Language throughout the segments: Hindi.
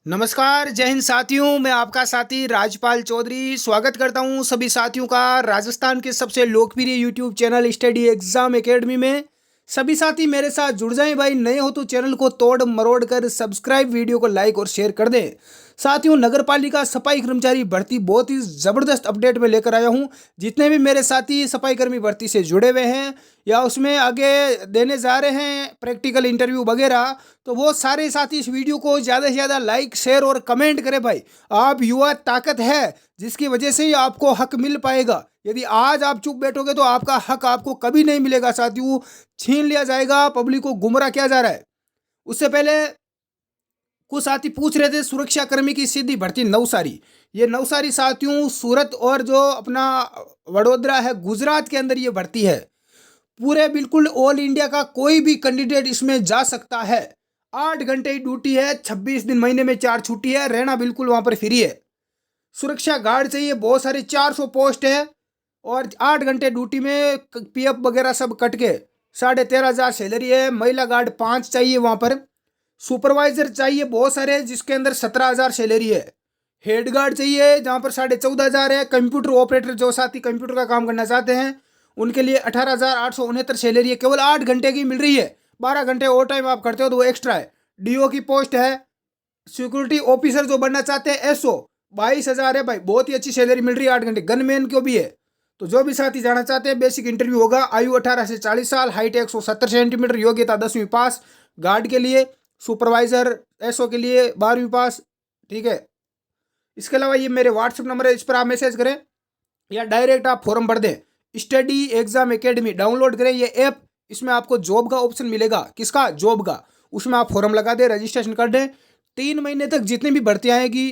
नमस्कार, जय हिंद साथियों। मैं आपका साथी राजपाल चौधरी स्वागत करता हूं सभी साथियों का राजस्थान के सबसे लोकप्रिय YouTube channel study exam academy में। सभी साथी मेरे साथ जुड़ जाएं भाई। नए हो तो चैनल को तोड़ मरोड़ कर सब्सक्राइब, वीडियो को लाइक और शेयर कर दें। साथियों, नगर पालिका सफाई कर्मचारी भर्ती बहुत ही ज़बरदस्त अपडेट में लेकर आया हूं। जितने भी मेरे साथी सफाई कर्मी भर्ती से जुड़े हुए हैं या उसमें आगे देने जा रहे हैं प्रैक्टिकल इंटरव्यू वगैरह, तो वो सारे साथी इस वीडियो को ज़्यादा से ज़्यादा लाइक, शेयर और कमेंट करें भाई। आप युवा ताकत है जिसकी वजह से ही आपको हक मिल पाएगा। यदि आज आप चुप बैठोगे तो आपका हक आपको कभी नहीं मिलेगा साथियों, छीन लिया जाएगा। पब्लिक को गुमराह किया जा रहा है। उससे पहले कुछ साथी पूछ रहे थे सुरक्षा कर्मी की सीधी भर्ती नवसारी। ये नवसारी साथियों सूरत और जो अपना वडोदरा है गुजरात के अंदर ये भर्ती है। पूरे बिल्कुल ऑल इंडिया का कोई भी कैंडिडेट इसमें जा सकता है। 8 घंटे की ड्यूटी है, 26 दिन महीने में 4 छुट्टी है, रहना बिल्कुल वहाँ पर फ्री है। सुरक्षा गार्ड चाहिए, बहुत सारे 400 पोस्ट है और 8 घंटे ड्यूटी में पीएफ वगैरह सब कट के 13,500 सैलरी है। महिला गार्ड 5 चाहिए वहाँ पर। सुपरवाइजर चाहिए बहुत सारे जिसके अंदर 17,000 सैलरी है। हेड गार्ड चाहिए जहाँ पर 14,500 है। कंप्यूटर ऑपरेटर जो साथी कंप्यूटर का काम करना चाहते हैं उनके लिए 18,869 सैलरी है। केवल 8 घंटे की मिल रही है। 12 घंटे ओवर टाइम आप करते हो तो वो एक्स्ट्रा है। डीओ की पोस्ट है। सिक्योरिटी ऑफिसर जो बनना चाहते हैं एसओ 22,000 है भाई, बहुत ही अच्छी सैलरी मिल रही है। 8 घंटे गनमैन को भी है। तो जो भी साथी जाना चाहते हैं बेसिक इंटरव्यू होगा। आयु 18 से 40 साल, हाइट 170 सेंटीमीटर, योग्यता 10वीं पास। गार्ड के लिए, सुपरवाइजर एसओ के लिए 12वीं पास। ठीक है। इसके अलावा ये मेरे व्हाट्सएप नंबर है, इस पर आप मैसेज करें या डायरेक्ट आप फॉर्म भर दें। स्टडी एग्जाम एकेडमी डाउनलोड करें ये ऐप। इसमें आपको जॉब का ऑप्शन मिलेगा। किसका? जॉब का। उसमें आप फॉर्म लगा दें, रजिस्ट्रेशन कर दें। 3 महीने तक जितनी भी भर्तियां आएगी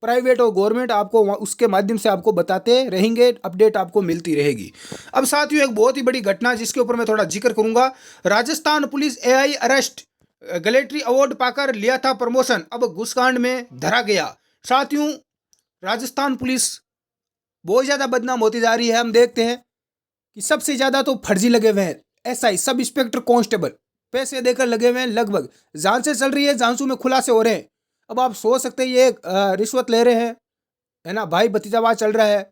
प्राइवेट और गवर्नमेंट आपको उसके माध्यम से आपको बताते रहेंगे, अपडेट आपको मिलती रहेगी। अब साथियों एक बहुत ही बड़ी घटना जिसके ऊपर मैं थोड़ा जिक्र करूंगा। Rajasthan police AI arrest, gallantry award पाकर लिया था प्रमोशन, अब घूसकांड में धरा गया। साथियों राजस्थान पुलिस बहुत ज़्यादा बदनाम होती जा रही है। हम देखते हैं कि सबसे ज़्यादा तो फर्जी लगे हुए हैं। एसआई, सब इंस्पेक्टर, कांस्टेबल पैसे देकर लगे हुए हैं। लगभग जांचें चल रही है, जांचों में खुलासे हो रहे हैं। अब आप सोच सकते हैं ये रिश्वत ले रहे हैं, है ना भाई, भतीजावाद चल रहा है।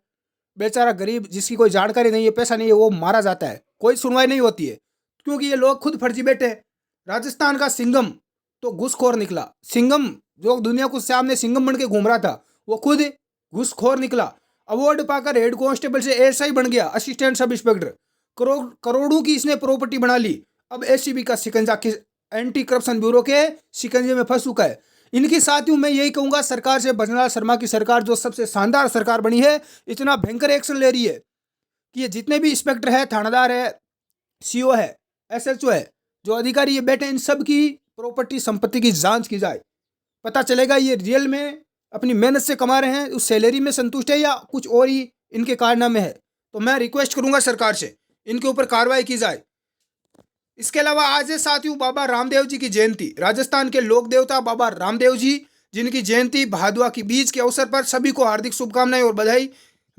बेचारा गरीब जिसकी कोई जानकारी नहीं है, पैसा नहीं है, वो मारा जाता है, कोई सुनवाई नहीं होती है क्योंकि ये लोग खुद फर्जी बैठे हैं। राजस्थान का सिंघम तो घूसखोर निकला। सिंघम जो दुनिया को सामने सिंघम बन के घूम रहा था वो खुद घूसखोर निकला। अवार्ड पाकर हेड कांस्टेबल से एएसआई बन गया, असिस्टेंट सब इंस्पेक्टर। करोड़ों की इसने प्रॉपर्टी बना ली। अब एसीबी का शिकंजा, एंटी करप्शन ब्यूरो के शिकंजे में फंस चुका है। इनके साथियों मैं यही कहूंगा, सरकार से भजनलाल शर्मा की सरकार जो सबसे शानदार सरकार बनी है, इतना भयंकर एक्शन ले रही है कि ये जितने भी इंस्पेक्टर है, थानादार है, सीओ है, एसएचओ है, जो अधिकारी ये बैठे, इन सब की प्रॉपर्टी संपत्ति की जांच की जाए। पता चलेगा ये रियल में अपनी मेहनत से कमा रहे हैं, उस सैलरी में संतुष्ट है या कुछ और ही इनके कारनामे है। तो मैं रिक्वेस्ट करूंगा सरकार से इनके ऊपर कार्रवाई की जाए। इसके अलावा आज है साथियों बाबा रामदेव जी की जयंती। राजस्थान के लोक देवता बाबा रामदेव जी जिनकी जयंती भादुआ की बीज के अवसर पर सभी को हार्दिक शुभकामनाएं और बधाई।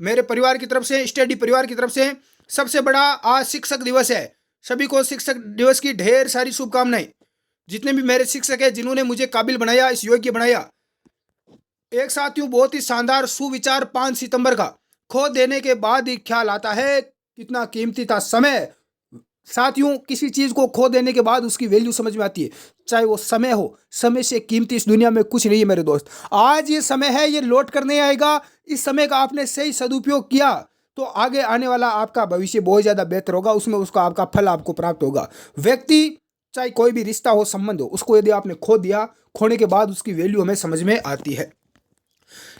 मेरे परिवार की तरफ से, स्टडी परिवार की तरफ से सबसे बड़ा आज शिक्षक दिवस है। सभी को शिक्षक दिवस की ढेर सारी शुभकामनाएं। जितने भी मेरे शिक्षक हैं जिन्होंने मुझे काबिल बनाया, इस योग्य बनाया। एक साथियों बहुत ही शानदार सुविचार 5 सितंबर का, खो देने के बाद ही ख्याल आता है कितना कीमती था समय। साथियों किसी चीज को खो देने के बाद उसकी वैल्यू समझ में आती है, चाहे वो समय हो। समय से कीमती इस दुनिया में कुछ नहीं है मेरे दोस्त। आज ये समय है, ये लौट कर नहीं आएगा। इस समय का आपने सही सदुपयोग किया तो आगे आने वाला आपका भविष्य बहुत ज्यादा बेहतर होगा, उसमें उसका आपका फल आपको प्राप्त होगा। व्यक्ति चाहे कोई भी रिश्ता हो, संबंध हो, उसको यदि आपने खो दिया, खोने के बाद उसकी वैल्यू हमें समझ में आती है।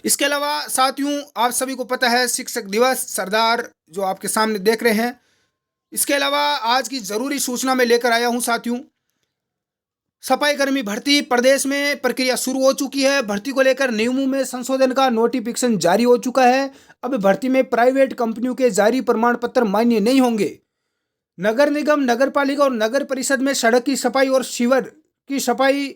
इसके अलावा साथियों आप सभी को पता है शिक्षक दिवस, सरदार जो आपके सामने देख रहे हैं। इसके अलावा आज की जरूरी सूचना मैं लेकर आया हूं साथियों। सफाई कर्मी भर्ती प्रदेश में प्रक्रिया शुरू हो चुकी है। भर्ती को लेकर नियमों में संशोधन का नोटिफिकेशन जारी हो चुका है। अब भर्ती में प्राइवेट कंपनियों के जारी प्रमाण पत्र मान्य नहीं होंगे। नगर निगम, नगर पालिका और नगर परिषद में सड़क की सफाई और सीवर की सफाई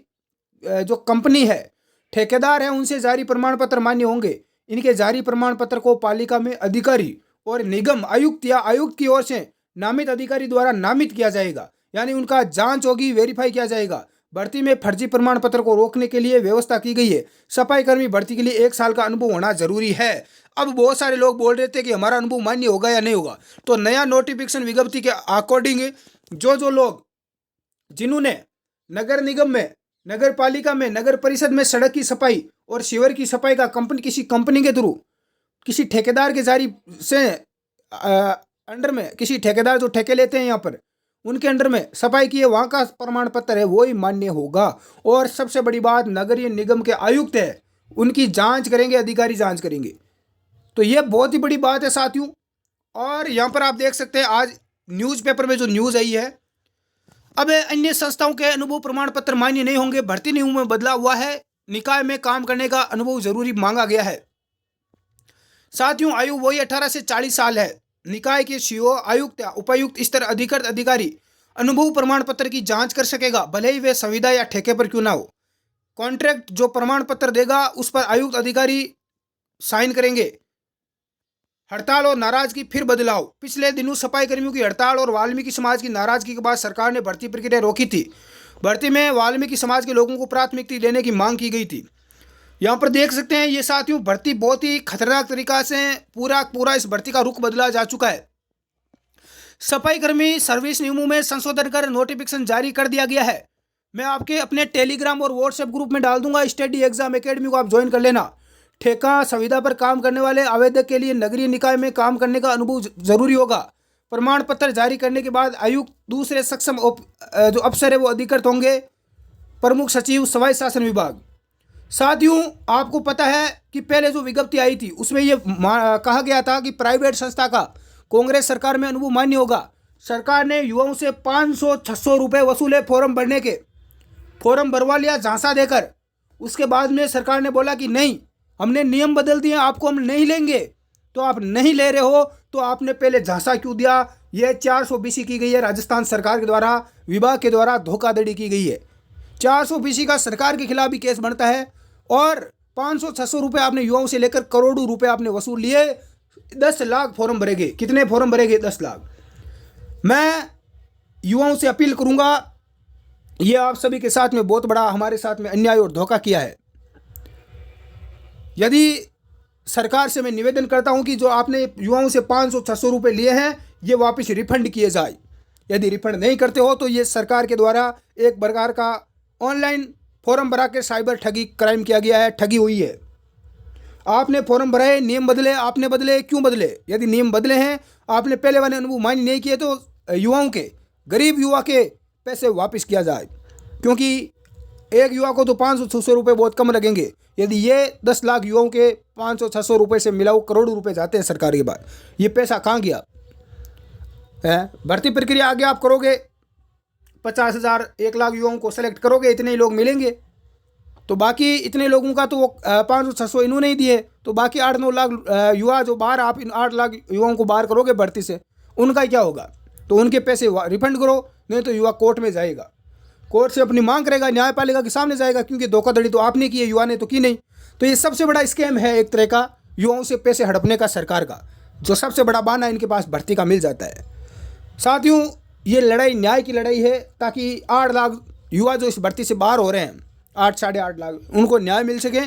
जो कंपनी है, ठेकेदार है, उनसे जारी प्रमाण पत्र मान्य होंगे। इनके जारी प्रमाण पत्र को पालिका में अधिकारी और निगम आयुक्त या आयुक्त की ओर से नामित अधिकारी द्वारा नामित किया जाएगा, यानी उनका जांच होगी, वेरीफाई किया जाएगा। भर्ती में फर्जी प्रमाण पत्र को रोकने के लिए व्यवस्था की गई है। सफाई कर्मी भर्ती के लिए 1 साल का अनुभव होना जरूरी है। अब बहुत सारे लोग बोल रहे थे कि हमारा अनुभव मान्य होगा या नहीं होगा। तो नया नोटिफिकेशन विज्ञप्ति के अकॉर्डिंग जो लोग जिन्होंने नगर निगम में, नगर पालिका में, नगर परिषद में सड़क की सफाई और सीवर की सफाई का किसी कंपनी के थ्रू, किसी ठेकेदार के जारी से अंडर में, किसी ठेकेदार जो ठेके लेते हैं यहाँ पर, उनके अंडर में सफाई की है, वहाँ का प्रमाण पत्र है वो ही मान्य होगा। और सबसे बड़ी बात, नगरीय निगम के आयुक्त है, उनकी जांच करेंगे, अधिकारी जांच करेंगे। तो ये बहुत ही बड़ी बात है साथियों। और यहाँ पर आप देख सकते हैं आज न्यूज़पेपर में जो न्यूज़ आई है, अब अन्य संस्थाओं के अनुभव प्रमाण पत्र मान्य नहीं होंगे। भर्ती नियमों में बदलाव हुआ है। निकाय में काम करने का अनुभव जरूरी मांगा गया है। साथियों, आयु वही 18 से 40 साल है। निकाय के सीओ, आयुक्त या उपायुक्त स्तर अधिकृत अधिकारी अनुभव प्रमाण पत्र की जांच कर सकेगा, भले ही वे संविदा या ठेके पर क्यों ना हो। कॉन्ट्रैक्ट जो प्रमाण पत्र देगा उस पर आयुक्त अधिकारी साइन करेंगे। हड़ताल और नाराजगी फिर बदलाव। पिछले दिनों सफाई कर्मियों की हड़ताल और वाल्मीकि समाज की नाराजगी के बाद सरकार ने भर्ती प्रक्रिया रोकी थी। भर्ती में वाल्मीकि समाज के लोगों को प्राथमिकता देने की मांग की गई थी। यहाँ पर देख सकते हैं ये साथियों, भर्ती बहुत ही खतरनाक तरीका से पूरा इस भर्ती का रुख बदला जा चुका है। सफाई कर्मी सर्विस नियमों में संशोधन कर नोटिफिकेशन जारी कर दिया गया है। मैं आपके अपने टेलीग्राम और व्हाट्सएप ग्रुप में डाल दूंगा। स्टडी एग्जाम एकेडमी को आप ज्वाइन कर लेना। ठेका संविदा पर काम करने वाले आवेदक के लिए नगरीय निकाय में काम करने का अनुभव जरूरी होगा। प्रमाण पत्र जारी करने के बाद आयुक्त, दूसरे सक्षम जो अफसर है वो अधिकृत होंगे। प्रमुख सचिव, सवाई शासन विभाग। साथियों, आपको पता है कि पहले जो विज्ञप्ति आई थी उसमें ये कहा गया था कि प्राइवेट संस्था का कांग्रेस सरकार में अनुभव मान्य होगा। सरकार ने युवाओं से 500-600 रुपये वसूले फॉर्म भरने के। फॉर्म भरवा लिया झांसा देकर। उसके बाद में सरकार ने बोला कि नहीं, हमने नियम बदल दिए, आपको हम नहीं लेंगे। तो आप नहीं ले रहे हो तो आपने पहले झांसा क्यों दिया। यह 400 की गई है राजस्थान सरकार के द्वारा, विभाग के द्वारा धोखाधड़ी की गई है। 400 का सरकार के खिलाफ भी केस बनता है। और 500-600 रुपये आपने युवाओं से लेकर करोड़ों रुपए आपने वसूल लिए। 10 लाख फॉर्म भरेंगे। कितने फॉर्म भरेंगे? 10 लाख। मैं युवाओं से अपील करूंगा, ये आप सभी के साथ में बहुत बड़ा हमारे साथ में अन्याय और धोखा किया है। यदि सरकार से मैं निवेदन करता हूं कि जो आपने युवाओं से 500-600 रुपये लिए हैं ये वापस रिफंड किए जाए। यदि रिफंड नहीं करते हो तो ये सरकार के द्वारा एक प्रकार का ऑनलाइन फॉर्म भरा के साइबर ठगी क्राइम किया गया है, ठगी हुई है। आपने फॉर्म भराए, नियम बदले, आपने बदले, क्यों बदले? यदि नियम बदले हैं, आपने पहले वाले अनुभव मान्य नहीं किए तो युवाओं के, गरीब युवा के पैसे वापस किया जाए। क्योंकि एक युवा को तो 500-600 रुपये बहुत कम लगेंगे। यदि ये 10 लाख युवाओं के 500-600 रुपये से मिलाओ करोड़ों रुपए जाते हैं सरकार के बाद, ये पैसा कहाँ गया है? भर्ती प्रक्रिया आगे आप करोगे, 50,000 1 लाख युवाओं को सेलेक्ट करोगे, इतने ही लोग मिलेंगे। तो बाकी इतने लोगों का तो वो 500-600 इन्होंने ही दिए, तो बाकी 8-9 लाख युवा जो बाहर, आप इन 8 लाख युवाओं को बाहर करोगे भर्ती से, उनका क्या होगा? तो उनके पैसे रिफंड करो, नहीं तो युवा कोर्ट में जाएगा, कोर्ट से अपनी मांग करेगा, न्यायपालिका के सामने जाएगा। क्योंकि धोखाधड़ी तो आपने की है, युवा ने तो की नहीं। तो ये सबसे बड़ा स्कैम है एक तरह का, युवाओं से पैसे हड़पने का सरकार का, जो सबसे बड़ा बहाना इनके पास भर्ती का मिल जाता है। साथियों, ये लड़ाई न्याय की लड़ाई है, ताकि 8 लाख युवा जो इस भर्ती से बाहर हो रहे हैं, 8 साढ़े 8 लाख, उनको न्याय मिल सके।